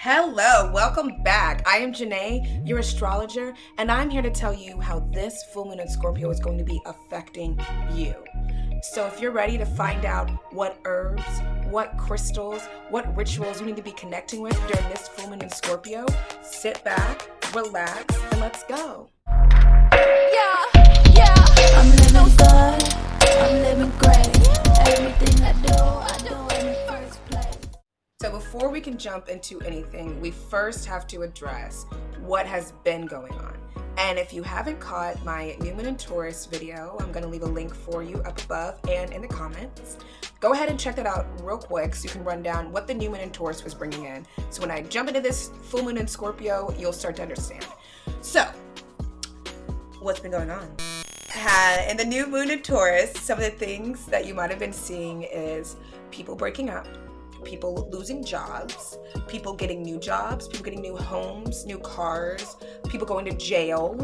Hello, welcome back. I am Janae, your astrologer, and I'm here to tell you how this full moon in Scorpio is going to be affecting you. So if you're ready to find out what herbs, what crystals, what rituals you need to be connecting with during this full moon in Scorpio, sit back, relax, and let's go. Yeah. I'm living good, I'm living great. Everything I do in the first place. So before we can jump into anything, we first have to address what has been going on. And if you haven't caught my New Moon in Taurus video, I'm going to leave a link for you up above and in the comments. Go ahead and check that out real quick so you can run down what the New Moon in Taurus was bringing in. So when I jump into this full moon in Scorpio, you'll start to understand. So, what's been going on? In the New Moon in Taurus, some of the things that you might have been seeing is people breaking up, people losing jobs, people getting new jobs, people getting new homes, new cars, people going to jail,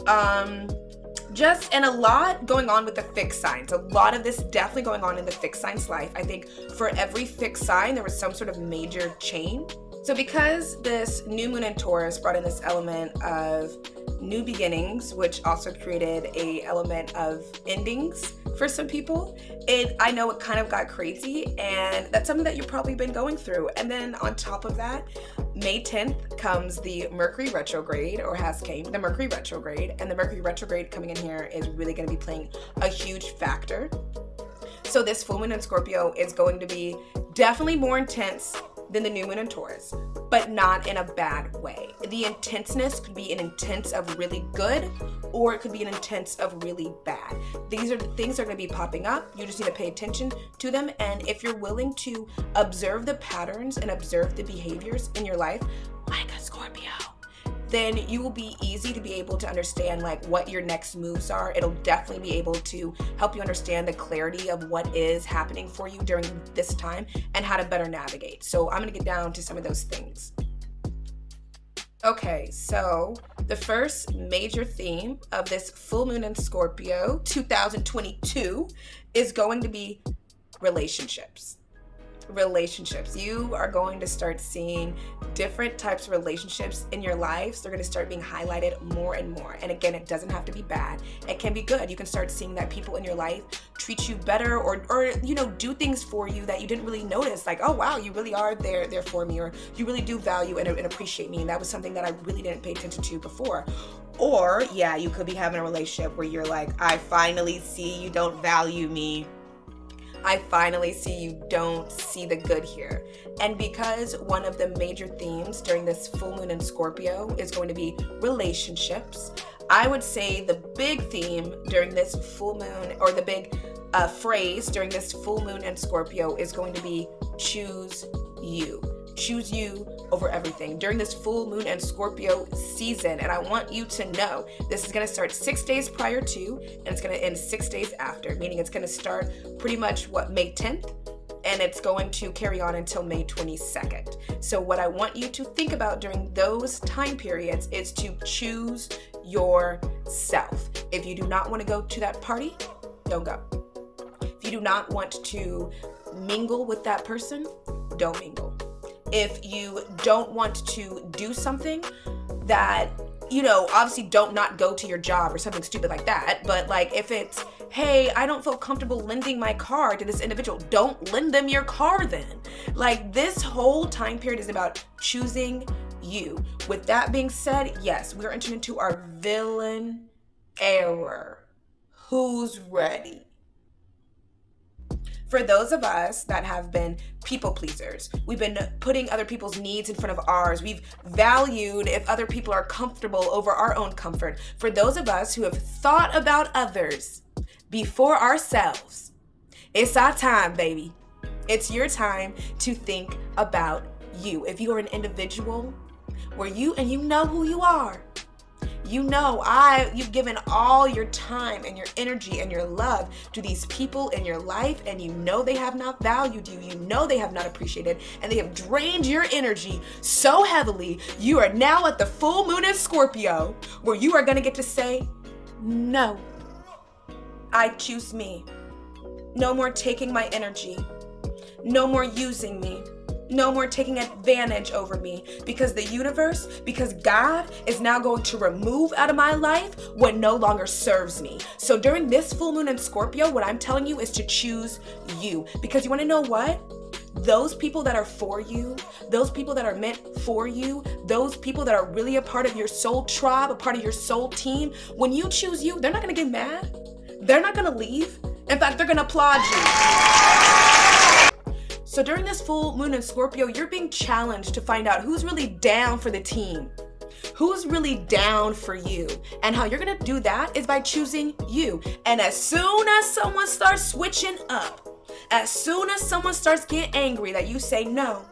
and a lot going on with the fixed signs. A lot of this definitely going on in the fixed signs life. I think for every fixed sign, there was some sort of major change. So because this new moon in Taurus brought in this element of new beginnings, which also created a element of endings for some people, I know it kind of got crazy, and that's something that you've probably been going through. And then on top of that, May 10th comes the Mercury retrograde, or has came the Mercury retrograde, and the Mercury retrograde coming in here is really going to be playing a huge factor. So this full moon in Scorpio is going to be definitely more intense than the new moon in Taurus, but not in a bad way. The intenseness could be an intense of really good, or it could be an intense of really bad. These are the things that are going to be popping up. You just need to pay attention to them. And if you're willing to observe the patterns and observe the behaviors in your life, like a Scorpio, then you will be easy to be able to understand like what your next moves are. It'll definitely be able to help you understand the clarity of what is happening for you during this time and how to better navigate. So I'm gonna get down to some of those things. Okay, so the first major theme of this full moon in Scorpio 2022 is going to be relationships. You are going to start seeing different types of relationships in your lives. They're going to start being highlighted more and more. And again, it doesn't have to be bad. It can be good. You can start seeing that people in your life treat you better, or do things for you that you didn't really notice. Like, oh wow, you really are there for me, or you really do value and appreciate me. And that was something that I really didn't pay attention to before. Or yeah, you could be having a relationship where you're like, I finally see you don't value me. I finally see you don't see the good here. And because one of the major themes during this full moon in Scorpio is going to be relationships, I would say the big theme during this full moon, or the big phrase during this full moon in Scorpio, is going to be choose you. Choose you over everything during this full moon and Scorpio season. And I want you to know this is going to start 6 days prior to, and it's going to end 6 days after, meaning it's going to start pretty much May 10th, and it's going to carry on until May 22nd. So what I want you to think about during those time periods is to choose yourself. If you do not want to go to that party, don't go. If you do not want to mingle with that person, don't mingle. If you don't want to do something that, obviously don't not go to your job or something stupid like that. But like if it's, hey, I don't feel comfortable lending my car to this individual, don't lend them your car then. Like this whole time period is about choosing you. With that being said, yes, we're entering into our villain era. Who's ready? For those of us that have been people pleasers, we've been putting other people's needs in front of ours. We've valued if other people are comfortable over our own comfort. For those of us who have thought about others before ourselves, it's our time, baby. It's your time to think about you. If you are an individual where you know who you are, you've given all your time and your energy and your love to these people in your life, and they have not valued you, they have not appreciated, and they have drained your energy so heavily. You are now at the full moon in Scorpio, where you are going to get to say, no, I choose me. No more taking my energy. No more using me. No more taking advantage over me, because the universe, because God is now going to remove out of my life what no longer serves me. So during this full moon in Scorpio, what I'm telling you is to choose you, because you want to know what? Those people that are for you, those people that are meant for you, those people that are really a part of your soul tribe, a part of your soul team, when you choose you, they're not going to get mad. They're not going to leave. In fact, they're going to applaud you. So during this full moon in Scorpio, you're being challenged to find out who's really down for the team, who's really down for you. And how you're going to do that is by choosing you. And as soon as someone starts switching up, as soon as someone starts getting angry that you say, no,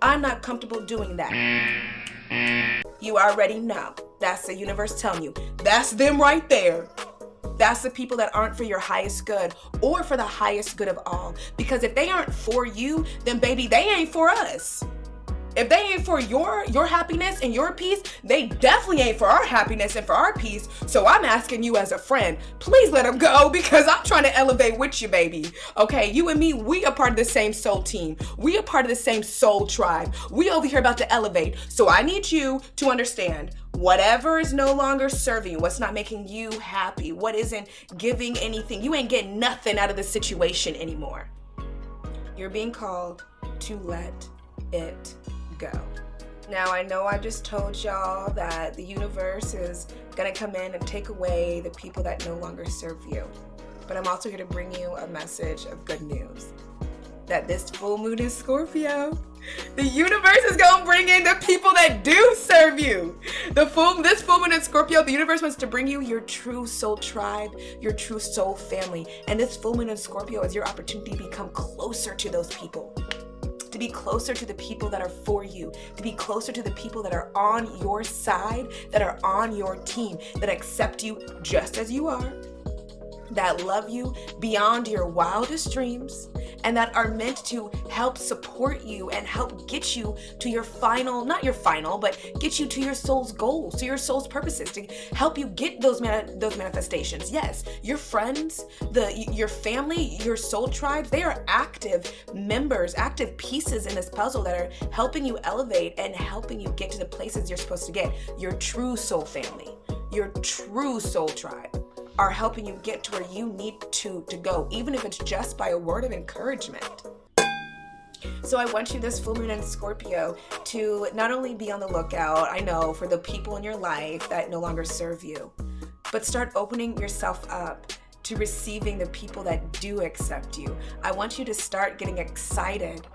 I'm not comfortable doing that, you already know. That's the universe telling you. That's them right there. That's the people that aren't for your highest good or for the highest good of all. Because if they aren't for you, then baby, they ain't for us. If they ain't for your happiness and your peace, they definitely ain't for our happiness and for our peace. So I'm asking you as a friend, please let them go, because I'm trying to elevate with you, baby. Okay, you and me, we are part of the same soul team. We are part of the same soul tribe. We over here about to elevate. So I need you to understand whatever is no longer serving you, what's not making you happy, what isn't giving anything. You ain't getting nothing out of the situation anymore. You're being called to let it go. Now, I know I just told y'all that the universe is gonna come in and take away the people that no longer serve you. But I'm also here to bring you a message of good news. That this full moon in Scorpio, the universe is gonna bring in the people that do serve you. This full moon in Scorpio, the universe wants to bring you your true soul tribe, your true soul family. And this full moon in Scorpio is your opportunity to become closer to those people. To be closer to the people that are for you, to be closer to the people that are on your side, that are on your team, that accept you just as you are, that love you beyond your wildest dreams, and that are meant to help support you and help get you to your final, not your final, but get you to your soul's goals, to your soul's purposes, to help you get those manifestations. Yes, your friends, your family, your soul tribes, they are active members, active pieces in this puzzle that are helping you elevate and helping you get to the places you're supposed to get. Your true soul family, your true soul tribe are helping you get to where you need to go, even if it's just by a word of encouragement. So I want you this full moon in Scorpio to not only be on the lookout, I know, for the people in your life that no longer serve you, but start opening yourself up to receiving the people that do accept you. I want you to start getting excited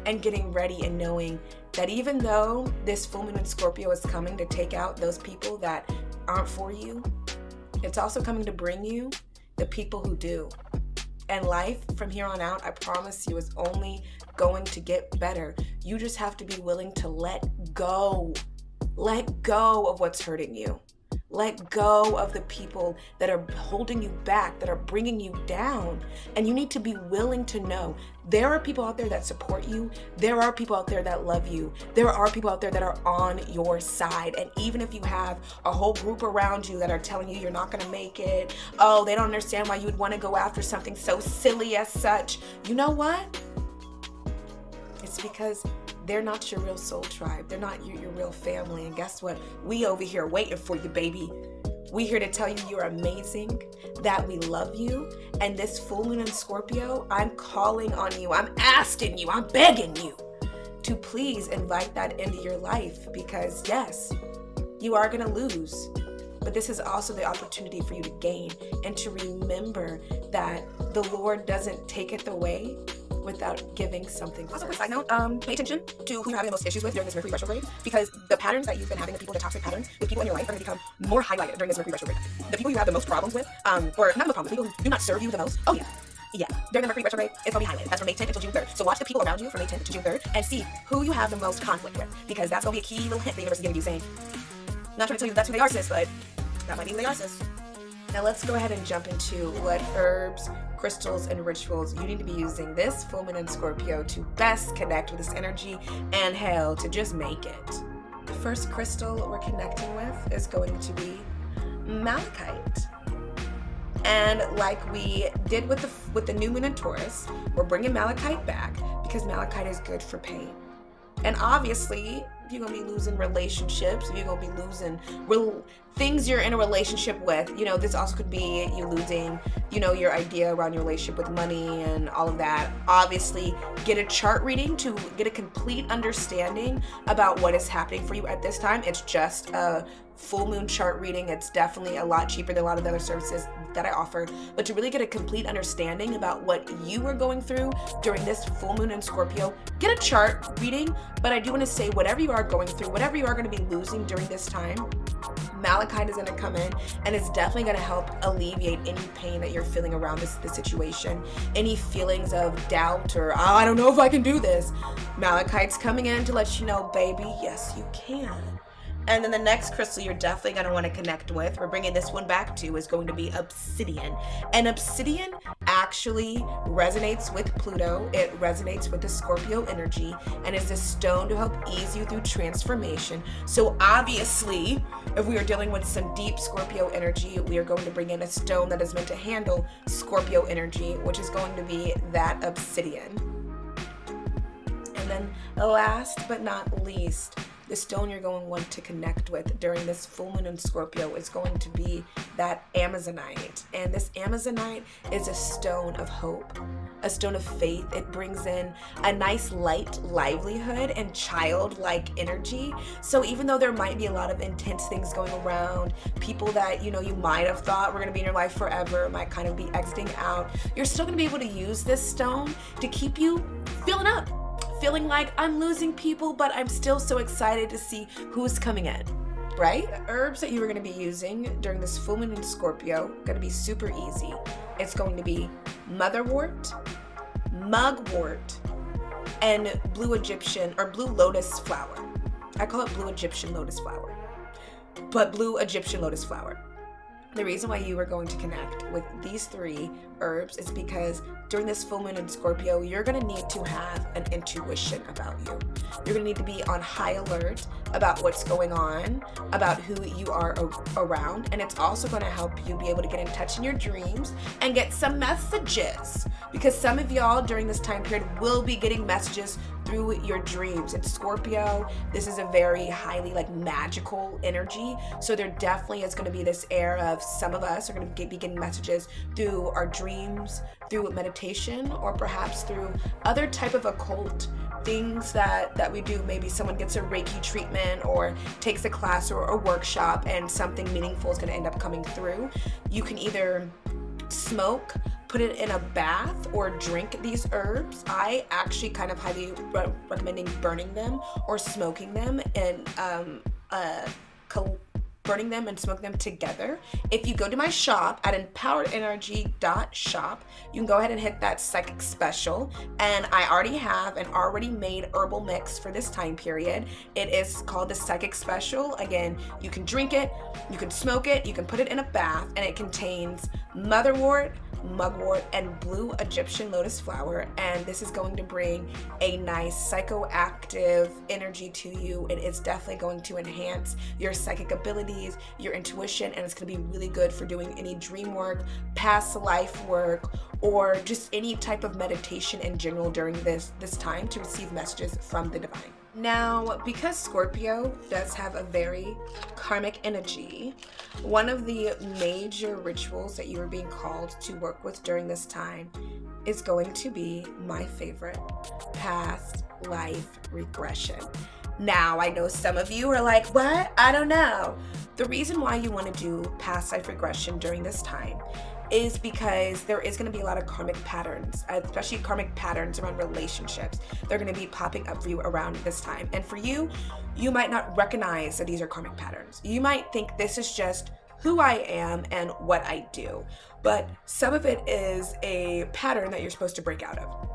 and getting ready and knowing that even though this full moon in Scorpio is coming to take out those people that aren't for you, it's also coming to bring you the people who do. And life from here on out, I promise you, is only going to get better. You just have to be willing to let go. Let go of what's hurting you. Let go of the people that are holding you back, that are bringing you down. And you need to be willing to know there are people out there that support you. There are people out there that love you. There are people out there that are on your side. And even if you have a whole group around you that are telling you you're not going to make it, oh, they don't understand why you would want to go after something so silly as such. You know what? It's because they're not your real soul tribe. They're not your real family. And guess what? We over here waiting for you, baby. We here to tell you you're amazing, that we love you. And this full moon in Scorpio, I'm calling on you. I'm asking you. I'm begging you to please invite that into your life, because yes, you are going to lose. But this is also the opportunity for you to gain and to remember that the Lord doesn't take it away without giving something. Also, quick side note, pay attention to who you're having the most issues with during this Mercury retrograde, because the patterns that you've been having, the toxic patterns, the people in your life are going to become more highlighted during this Mercury retrograde. The people you have the most problems with, or not the problems, people who do not serve you the most, yeah, during the Mercury retrograde, it's going to be highlighted. That's from May 10th until June 3rd. So watch the people around you from May 10th to June 3rd and see who you have the most conflict with, because that's going to be a key little hint the universe is giving you, saying, not trying to tell you that's who they are, sis, but that might be who they are, sis. Now let's go ahead and jump into what herbs, crystals, and rituals you need to be using this full moon in Scorpio to best connect with this energy and hell to just make it. The first crystal we're connecting with is going to be malachite. And like we did with the new moon in Taurus, we're bringing malachite back because malachite is good for pain. And obviously, you're going to be losing relationships. You're going to be losing things you're in a relationship with. This also could be you losing, your idea around your relationship with money and all of that. Obviously, get a chart reading to get a complete understanding about what is happening for you at this time. It's just a full moon chart reading. It's definitely a lot cheaper than a lot of the other services that I offer. But to really get a complete understanding about what you are going through during this full moon in Scorpio, get a chart reading. But I do want to say, whatever you are going through, whatever you are going to be losing during this time, Malachite is going to come in, and it's definitely going to help alleviate any pain that you're feeling around this situation, any feelings of doubt or, I don't know if I can do this. Malachite's coming in to let you know, baby, yes, you can. And then the next crystal you're definitely going to want to connect with, we're bringing this one back to, is going to be obsidian. And obsidian actually resonates with Pluto. It resonates with the Scorpio energy and is a stone to help ease you through transformation. So obviously, if we are dealing with some deep Scorpio energy, we are going to bring in a stone that is meant to handle Scorpio energy, which is going to be that obsidian. And then last but not least, the stone you're going to want to connect with during this full moon in Scorpio is going to be that Amazonite. And this Amazonite is a stone of hope, a stone of faith. It brings in a nice light livelihood and childlike energy. So even though there might be a lot of intense things going around, people that you might have thought were going to be in your life forever might kind of be exiting out, you're still going to be able to use this stone to keep you filling up, feeling like I'm losing people, but I'm still so excited to see who's coming in, right? The herbs that you are going to be using during this full moon in Scorpio are going to be super easy. It's going to be motherwort, mugwort, and blue Egyptian or blue lotus flower. I call it blue Egyptian lotus flower, but blue Egyptian lotus flower. The reason why you are going to connect with these three herbs is because during this full moon in Scorpio, you're going to need to have an intuition about you. You're going to need to be on high alert about what's going on, about who you are around, and it's also going to help you be able to get in touch in your dreams and get some messages, because some of y'all during this time period will be getting messages through your dreams. It's Scorpio. This is a very highly magical energy. So there definitely is going to be this air of some of us are going to be getting messages through our dreams, through meditation, or perhaps through other type of occult things that we do. Maybe someone gets a Reiki treatment or takes a class or a workshop and something meaningful is going to end up coming through. You can either smoke, put it in a bath, or drink these herbs. I actually kind of highly recommending burning them or smoking them and burning them and smoking them together. If you go to my shop at empoweredenergy.shop, you can go ahead and hit that psychic special. And I already have an already made herbal mix for this time period. It is called the psychic special. Again, you can drink it, you can smoke it, you can put it in a bath, and it contains motherwort, mugwort, and blue Egyptian lotus flower. And this is going to bring a nice psychoactive energy to you. It is definitely going to enhance your psychic abilities, your intuition, and it's going to be really good for doing any dream work, past life work, or just any type of meditation in general during this time to receive messages from the divine. Now, because Scorpio does have a very karmic energy, one of the major rituals that you are being called to work with during this time is going to be my favorite, past life regression. Now, I know some of you are like, what? I don't know. The reason why you want to do past life regression during this time is because there is going to be a lot of karmic patterns, especially karmic patterns around relationships. They're going to be popping up for you around this time. And for you, you might not recognize that these are karmic patterns. You might think this is just who I am and what I do. But some of it is a pattern that you're supposed to break out of.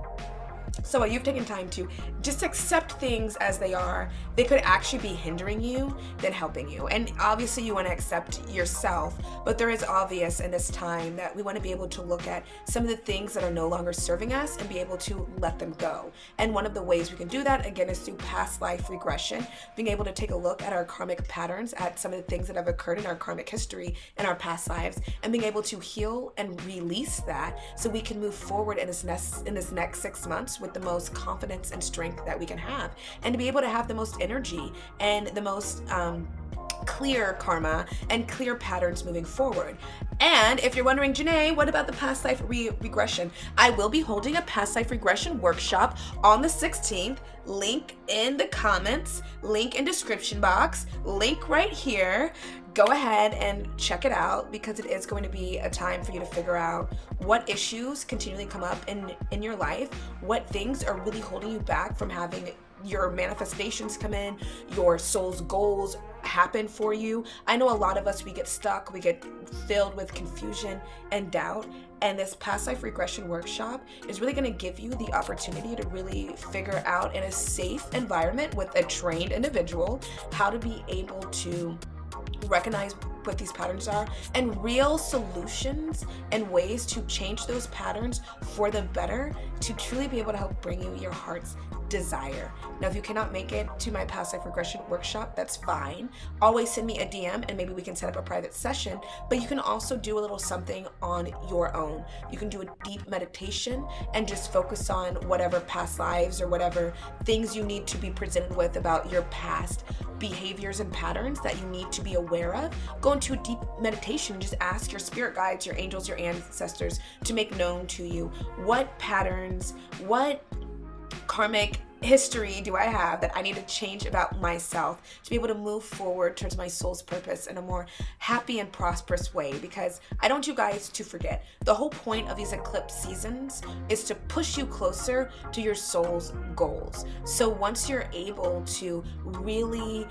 So while you've taken time to just accept things as they are, they could actually be hindering you than helping you. And obviously you want to accept yourself, but there is obvious in this time that we want to be able to look at some of the things that are no longer serving us and be able to let them go. And one of the ways we can do that, again, is through past life regression, being able to take a look at our karmic patterns, at some of the things that have occurred in our karmic history in our past lives, and being able to heal and release that so we can move forward in this next 6 months with the most confidence and strength that we can have, and to be able to have the most energy and the most clear karma and clear patterns moving forward. And if you're wondering, Janae, what about the past life regression? I will be holding a past life regression workshop on the 16th. Link in the comments, link in description box, link right here. Go ahead and check it out, because it is going to be a time for you to figure out what issues continually come up in your life, what things are really holding you back from having your manifestations come in, your soul's goals happen for you. I know a lot of us, we get stuck, we get filled with confusion and doubt, and this past life regression workshop is really going to give you the opportunity to really figure out in a safe environment with a trained individual how to be able to recognize what these patterns are, and real solutions and ways to change those patterns for the better, to truly be able to help bring you your heart's desire. Now, if you cannot make it to my past life regression workshop, that's fine. Always send me a DM and maybe we can set up a private session, but you can also do a little something on your own. You can do a deep meditation and just focus on whatever past lives or whatever things you need to be presented with about your past behaviors and patterns that you need to be aware of. Go into a deep meditation and just ask your spirit guides, your angels, your ancestors to make known to you what patterns, what karmic history do I have that I need to change about myself to be able to move forward towards my soul's purpose in a more happy and prosperous way. Because I don't want you guys to forget, the whole point of these eclipse seasons is to push you closer to your soul's goals. So once you're able to really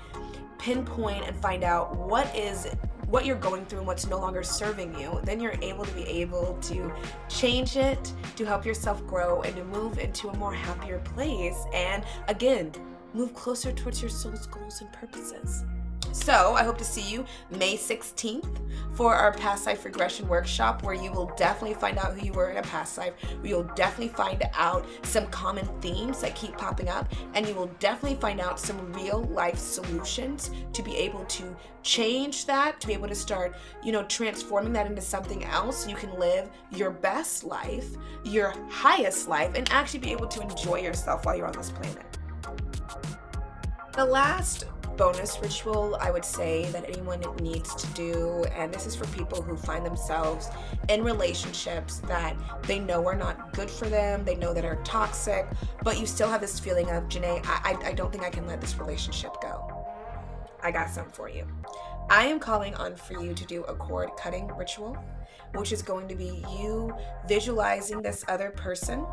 pinpoint and find out what you're going through and what's no longer serving you, then you're able to change it, to help yourself grow and to move into a more happier place, and again, move closer towards your soul's goals and purposes. So I hope to see you May 16th for our past life regression workshop, where you will definitely find out who you were in a past life, where you'll definitely find out some common themes that keep popping up, and you will definitely find out some real life solutions to be able to change that, to be able to start, transforming that into something else so you can live your best life, your highest life, and actually be able to enjoy yourself while you're on this planet. The last bonus ritual I would say that anyone needs to do, and this is for people who find themselves in relationships that they know are not good for them, they know that are toxic, but you still have this feeling of, Janae, I don't think I can let this relationship go. I got something for you. I am calling on for you to do a cord cutting ritual, which is going to be you visualizing this other person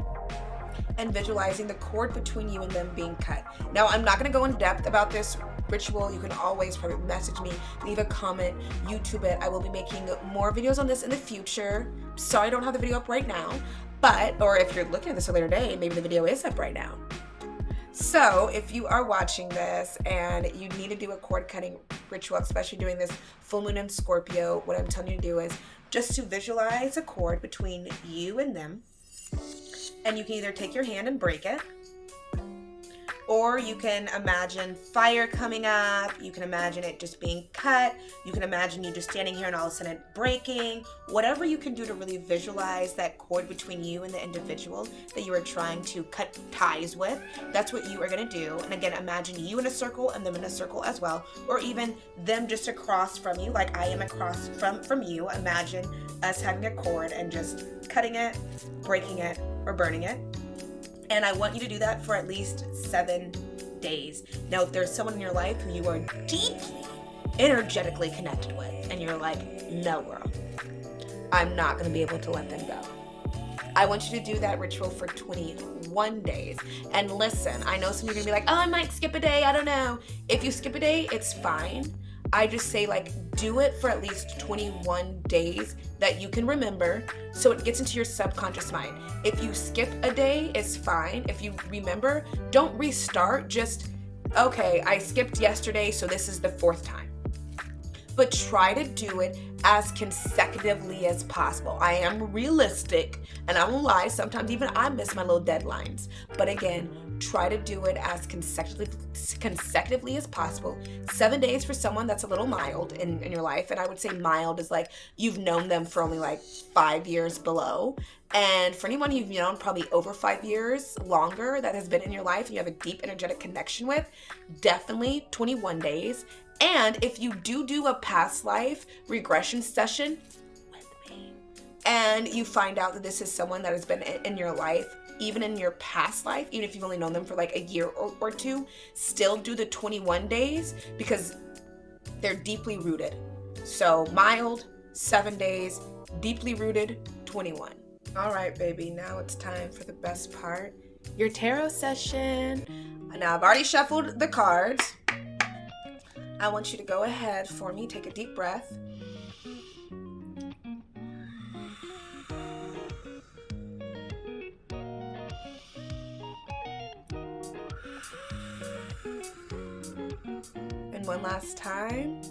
and visualizing the cord between you and them being cut. Now, I'm not going to go in depth about this ritual. You can always probably message me, leave a comment, YouTube it. I will be making more videos on this in the future. Sorry I don't have the video up right now, or if you're looking at this a later day, maybe the video is up right now. So if you are watching this and you need to do a cord cutting ritual, especially during this full moon in Scorpio, what I'm telling you to do is just to visualize a cord between you and them. And you can either take your hand and break it, or you can imagine fire coming up, you can imagine it just being cut, you can imagine you just standing here and all of a sudden it breaking. Whatever you can do to really visualize that cord between you and the individual that you are trying to cut ties with, that's what you are going to do. And again, imagine you in a circle and them in a circle as well, or even them just across from you, like I am across from you. Imagine us having a cord and just cutting it, breaking it, or burning it. And I want you to do that for at least 7 days. Now, if there's someone in your life who you are deeply energetically connected with, and you're like, no, girl, I'm not going to be able to let them go, I want you to do that ritual for 21 days. And listen, I know some of you are going to be like, oh, I might skip a day. I don't know. If you skip a day, it's fine. I just say, do it for at least 21 days that you can remember, so it gets into your subconscious mind. If you skip a day, it's fine. If you remember, don't restart. Just, okay, I skipped yesterday, so this is the 4th time. but try to do it as consecutively as possible. I am realistic, and I won't lie, sometimes even I miss my little deadlines. But again, try to do it as consecutively as possible. 7 days for someone that's a little mild in your life, and I would say mild is like you've known them for only like 5 years below. And for anyone you've known probably over 5 years longer that has been in your life and you have a deep energetic connection with, definitely 21 days. And if you do a past life regression session with me and you find out that this is someone that has been in your life, even in your past life, even if you've only known them for like a year or two, still do the 21 days because they're deeply rooted. So mild, 7 days, deeply rooted, 21. All right, baby, now it's time for the best part, your tarot session. Now, I've already shuffled the cards. I want you to go ahead for me, take a deep breath. And one last time.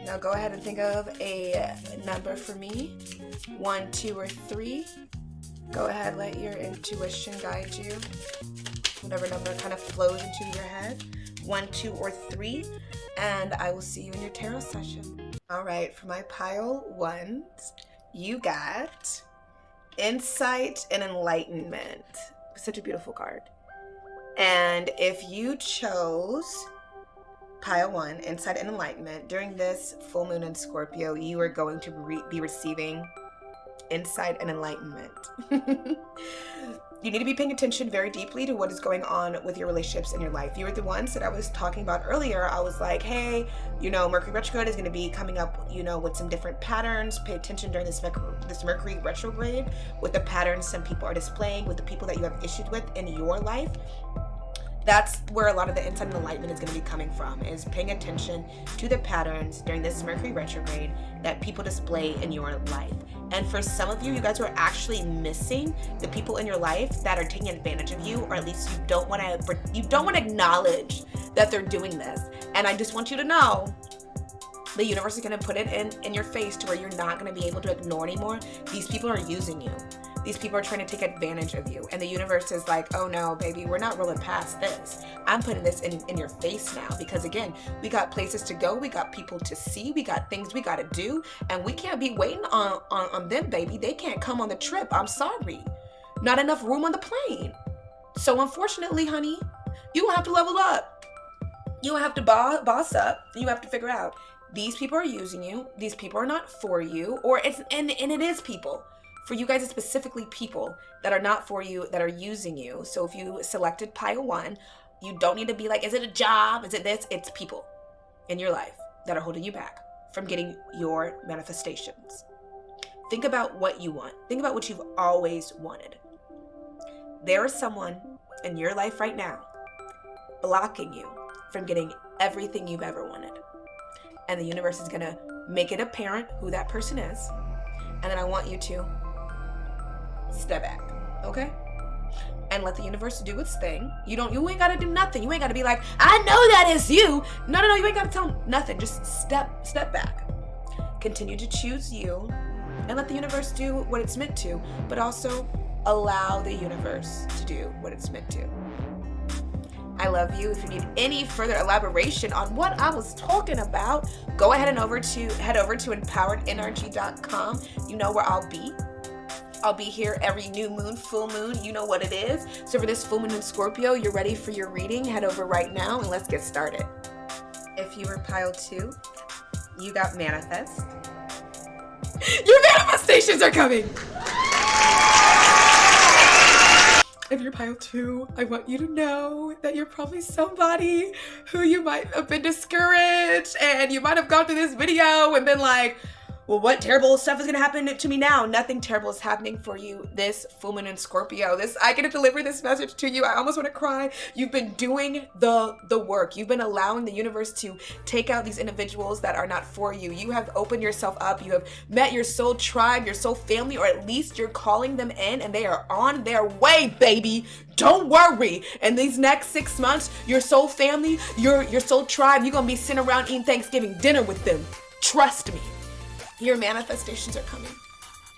Now go ahead and think of a number for me. 1, 2, or 3. Go ahead, let your intuition guide you. Whatever number kind of flows into your head. 1, 2, or 3. And I will see you in your tarot session. All right, for my pile ones, you got Insight and Enlightenment. Such a beautiful card. And if you chose pile 1, Insight and Enlightenment, during this full moon in Scorpio, you are going to be receiving insight and enlightenment. You need to be paying attention very deeply to what is going on with your relationships in your life. You were the ones that I was talking about earlier. I was like, hey, Mercury retrograde is going to be coming up, with some different patterns. Pay attention during this Mercury retrograde with the patterns some people are displaying, with the people that you have issues with in your life. That's where a lot of the insight and enlightenment is going to be coming from, is paying attention to the patterns during this Mercury retrograde that people display in your life. And for some of you, you guys are actually missing the people in your life that are taking advantage of you, or at least you don't want to acknowledge that they're doing this. And I just want you to know, the universe is going to put it in your face to where you're not going to be able to ignore anymore. These people are using you. These people are trying to take advantage of you. And the universe is like, oh no, baby, we're not rolling past this. I'm putting this in your face now. Because again, we got places to go. We got people to see. We got things we got to do. And we can't be waiting on them, baby. They can't come on the trip. I'm sorry. Not enough room on the plane. So unfortunately, honey, you will have to level up. You will have to boss up. You have to figure out, these people are using you. These people are not for you. And it is people. For you guys, it's specifically people that are not for you, that are using you. So if you selected pile 1, you don't need to be like, is it a job? Is it this? It's people in your life that are holding you back from getting your manifestations. Think about what you want. Think about what you've always wanted. There is someone in your life right now blocking you from getting everything you've ever wanted. And the universe is going to make it apparent who that person is. And then I want you to step back, okay? And let the universe do its thing. You ain't gotta do nothing. You ain't gotta be like, I know that is you. No, you ain't gotta tell them nothing. Just step back. Continue to choose you and let the universe do what it's meant to, but also allow the universe to do what it's meant to. I love you. If you need any further elaboration on what I was talking about, go ahead and head over to empoweredenergy.com. You know where I'll be. I'll be here every new moon, full moon. You know what it is. So for this full moon in Scorpio, you're ready for your reading. Head over right now and let's get started. If you were pile 2, you got manifest. Your manifestations are coming. If you're pile 2, I want you to know that you're probably somebody who you might have been discouraged, and you might have gone through this video and been like, well, what terrible stuff is going to happen to me now? Nothing terrible is happening for you this full moon in Scorpio. I get to deliver this message to you. I almost want to cry. You've been doing the work. You've been allowing the universe to take out these individuals that are not for you. You have opened yourself up. You have met your soul tribe, your soul family, or at least you're calling them in and they are on their way, baby. Don't worry. In these next 6 months, your soul family, your soul tribe, you're going to be sitting around eating Thanksgiving dinner with them. Trust me. Your manifestations are coming.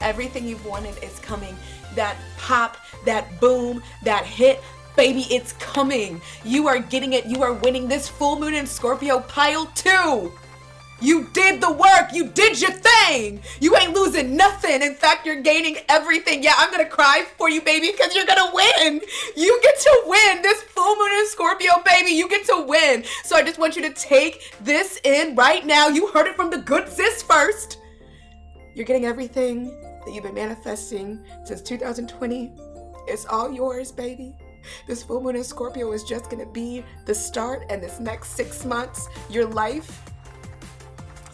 Everything you've wanted is coming. That pop, that boom, that hit, baby, it's coming. You are getting it. You are winning this full moon in Scorpio pile 2. You did the work. You did your thing. You ain't losing nothing. In fact, you're gaining everything. Yeah, I'm going to cry for you, baby, because you're going to win. You get to win this full moon in Scorpio, baby. You get to win. So I just want you to take this in right now. You heard it from the good sis first. You're getting everything that you've been manifesting since 2020. It's all yours, baby. This full moon in Scorpio is just going to be the start, and this next 6 months, your life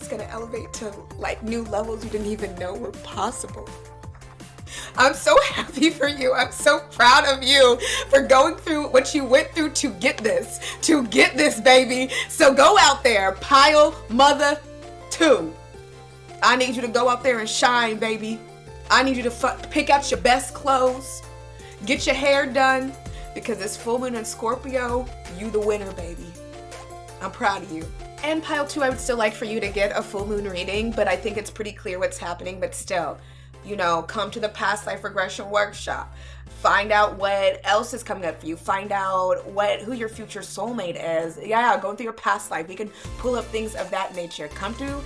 is going to elevate to like new levels you didn't even know were possible. I'm so happy for you. I'm so proud of you for going through what you went through to get this, baby. So go out there, pile mother 2. I need you to go out there and shine, baby. I need you to pick out your best clothes, get your hair done, because this full moon in Scorpio, you the winner, baby. I'm proud of you. And pile 2, I would still like for you to get a full moon reading, but I think it's pretty clear what's happening. But still, come to the past life regression workshop. Find out what else is coming up for you. Find out who your future soulmate is. Yeah, going through your past life. We can pull up things of that nature. Come through.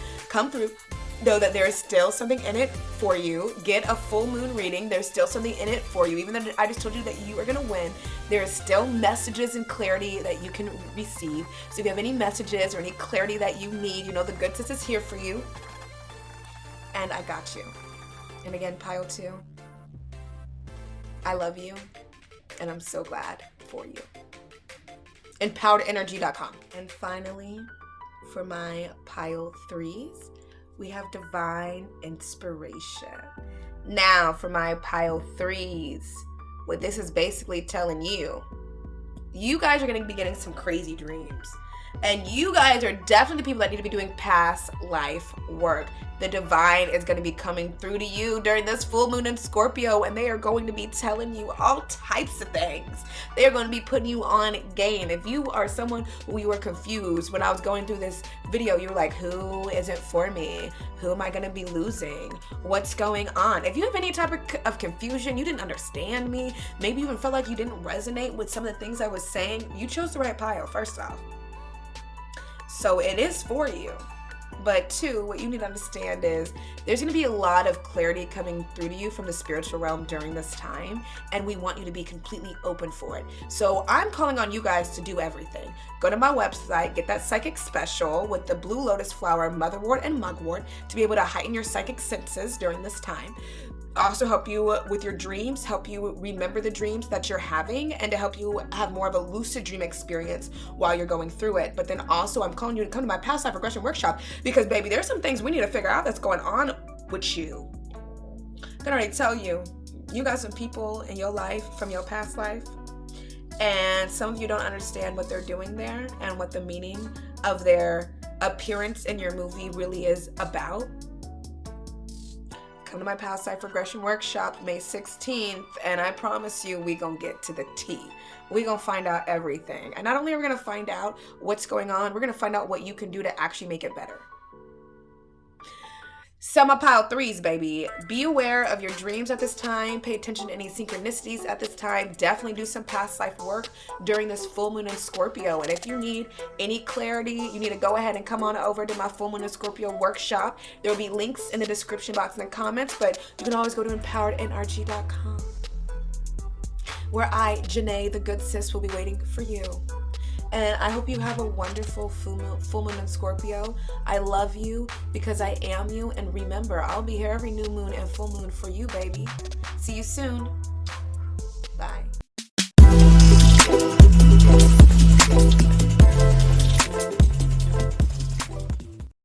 Know that there is still something in it for you. Get a full moon reading. There's still something in it for you. Even though I just told you that you are going to win, there is still messages and clarity that you can receive. So if you have any messages or any clarity that you need, the good sis is here for you. And I got you. And again, pile 2, I love you. And I'm so glad for you. EmpoweredEnergy.com. And finally, for my pile 3s, we have divine inspiration. Now, for my pile 3s, what this is basically telling you, you guys are going to be getting some crazy dreams. And you guys are definitely the people that need to be doing past life work. The divine is going to be coming through to you during this full moon in Scorpio, and they are going to be telling you all types of things. They are going to be putting you on game. If you are someone who you were confused when I was going through this video, you were like, who isn't for me? Who am I going to be losing? What's going on? If you have any type of confusion, you didn't understand me, maybe you even felt like you didn't resonate with some of the things I was saying, you chose the right pile, first off. So it is for you. But 2, what you need to understand is there's going to be a lot of clarity coming through to you from the spiritual realm during this time, and we want you to be completely open for it. So I'm calling on you guys to do everything. Go to my website, get that psychic special with the blue lotus flower, motherwort, and mugwort to be able to heighten your psychic senses during this time. Also help you with your dreams, help you remember the dreams that you're having, and to help you have more of a lucid dream experience while you're going through it. But then also I'm calling you to come to my past life regression workshop because, baby, there's some things we need to figure out that's going on with you. I can already tell you, you got some people in your life from your past life, and some of you don't understand what they're doing there and what the meaning of their appearance in your movie really is about. Come to my past life regression workshop May 16th, and I promise you we gonna get to the T. We gonna find out everything. And not only are we gonna find out what's going on, we're gonna find out what you can do to actually make it better. Summer pile 3s, baby. Be aware of your dreams at this time. Pay attention to any synchronicities at this time. Definitely do some past life work during this full moon in Scorpio. And if you need any clarity, you need to go ahead and come on over to my full moon in Scorpio workshop. There will be links in the description box in the comments, but you can always go to EmpoweredEnergy.com, where I, Janae, the good sis, will be waiting for you. And I hope you have a wonderful full moon in Scorpio. I love you because I am you. And remember, I'll be here every new moon and full moon for you, baby. See you soon.